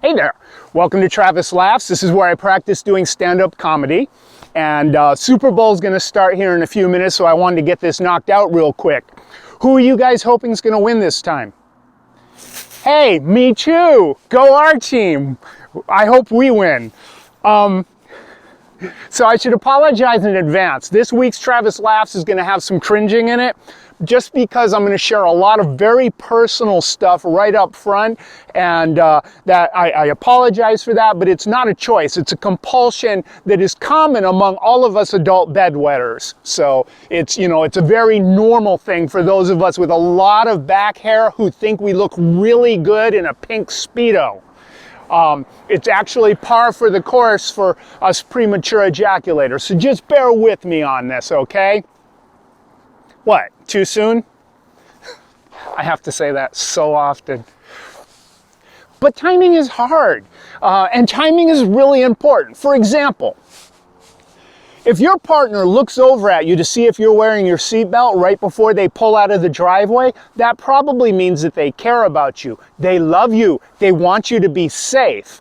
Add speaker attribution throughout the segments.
Speaker 1: Hey there, welcome to Travis Laughs. This is where I practice doing stand-up comedy. And Super Bowl's gonna start here in a few minutes, so I wanted to get this knocked out real quick. Who are you guys hoping is gonna win this time? Hey, me too, go our team. I hope we win. So I should apologize in advance. This week's Travis Laughs is gonna have some cringing in it, just because I'm going to share a lot of very personal stuff right up front, and that I apologize for that, but it's not a choice. It's a compulsion that is common among all of us adult bedwetters. So it's, you know, it's a very normal thing for those of us with a lot of back hair who think we look really good in a pink Speedo. It's actually par for the course for us premature ejaculators. So just bear with me on this, okay? What, too soon? I have to say that so often. But timing is hard, and timing is really important. For example, if your partner looks over at you to see if you're wearing your seatbelt right before they pull out of the driveway, that probably means that they care about you. They love you. They want you to be safe.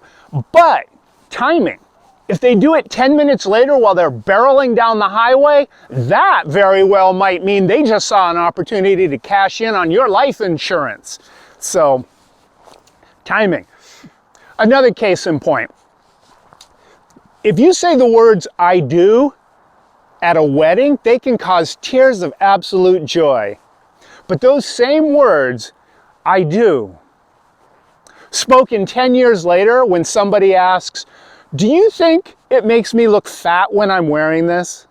Speaker 1: But timing. If they do it 10 minutes later while they're barreling down the highway, that very well might mean they just saw an opportunity to cash in on your life insurance. So, timing. Another case in point. If you say the words "I do" at a wedding, they can cause tears of absolute joy. But those same words, "I do," spoken 10 years later when somebody asks, "Do you think it makes me look fat when I'm wearing this?"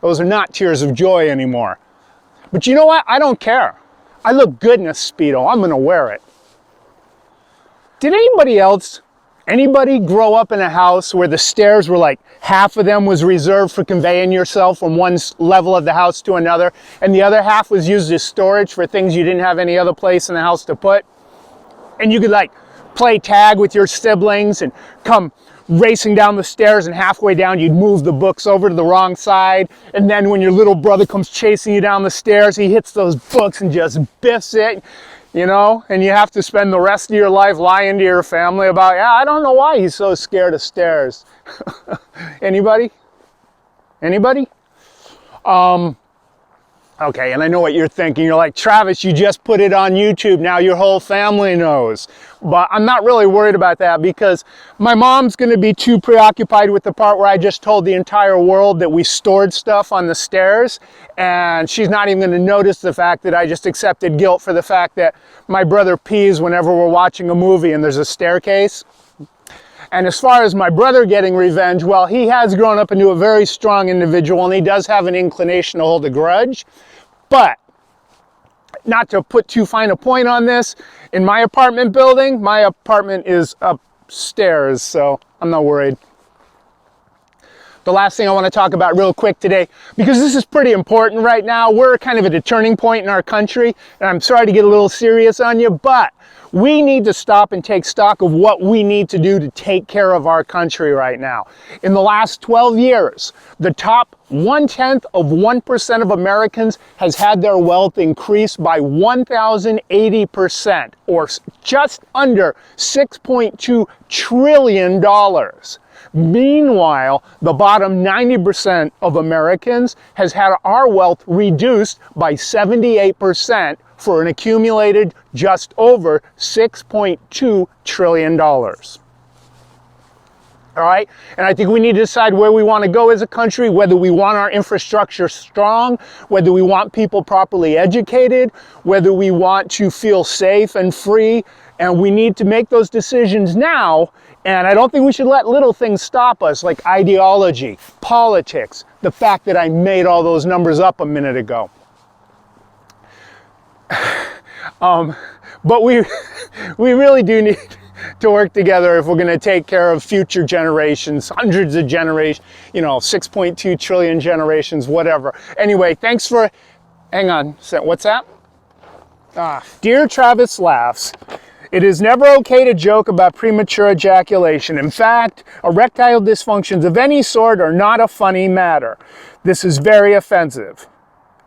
Speaker 1: Those are not tears of joy anymore. But you know what? I don't care. I look good in a Speedo. I'm gonna wear it. Did anybody grow up in a house where the stairs were like half of them was reserved for conveying yourself from one level of the house to another, and the other half was used as storage for things you didn't have any other place in the house to put? And you could like play tag with your siblings and come racing down the stairs, and halfway down you'd move the books over to the wrong side, and then when your little brother comes chasing you down the stairs, he hits those books and just biffs it, you know, and you have to spend the rest of your life lying to your family about, yeah, I don't know why he's so scared of stairs. Anybody? Okay, and I know what you're thinking. You're like, Travis, you just put it on YouTube. Now your whole family knows. But I'm not really worried about that, because my mom's going to be too preoccupied with the part where I just told the entire world that we stored stuff on the stairs. And she's not even going to notice the fact that I just accepted guilt for the fact that my brother pees whenever we're watching a movie and there's a staircase. And as far as my brother getting revenge, well, he has grown up into a very strong individual, and he does have an inclination to hold a grudge. But, not to put too fine a point on this, in my apartment building, my apartment is upstairs, so I'm not worried. The last thing I want to talk about real quick today, because this is pretty important right now, we're kind of at a turning point in our country, and I'm sorry to get a little serious on you, but we need to stop and take stock of what we need to do to take care of our country right now. In the last 12 years, the top 0.1% of Americans has had their wealth increased by 1,080%, or just under $6.2 trillion. Meanwhile, the bottom 90% of Americans has had our wealth reduced by 78%, for an accumulated just over $6.2 trillion. All right? And I think we need to decide where we want to go as a country, whether we want our infrastructure strong, whether we want people properly educated, whether we want to feel safe and free, and we need to make those decisions now. And I don't think we should let little things stop us, like ideology, politics, the fact that I made all those numbers up a minute ago. But we really do need to work together if we're going to take care of future generations, hundreds of generations, 6.2 trillion generations, whatever. Anyway, thanks for, hang on, what's that? Dear Travis Laughs, it is never okay to joke about premature ejaculation. In fact, erectile dysfunctions of any sort are not a funny matter. This is very offensive.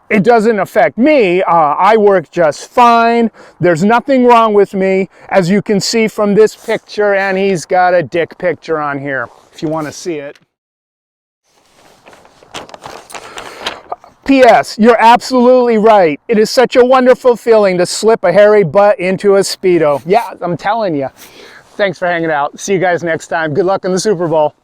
Speaker 1: it doesn't affect me. I work just fine. There's nothing wrong with me, as you can see from this picture, and he's got a dick picture on here, if you want to see it. P.S. You're absolutely right. It is such a wonderful feeling to slip a hairy butt into a Speedo. Yeah, I'm telling you. Thanks for hanging out. See you guys next time. Good luck in the Super Bowl.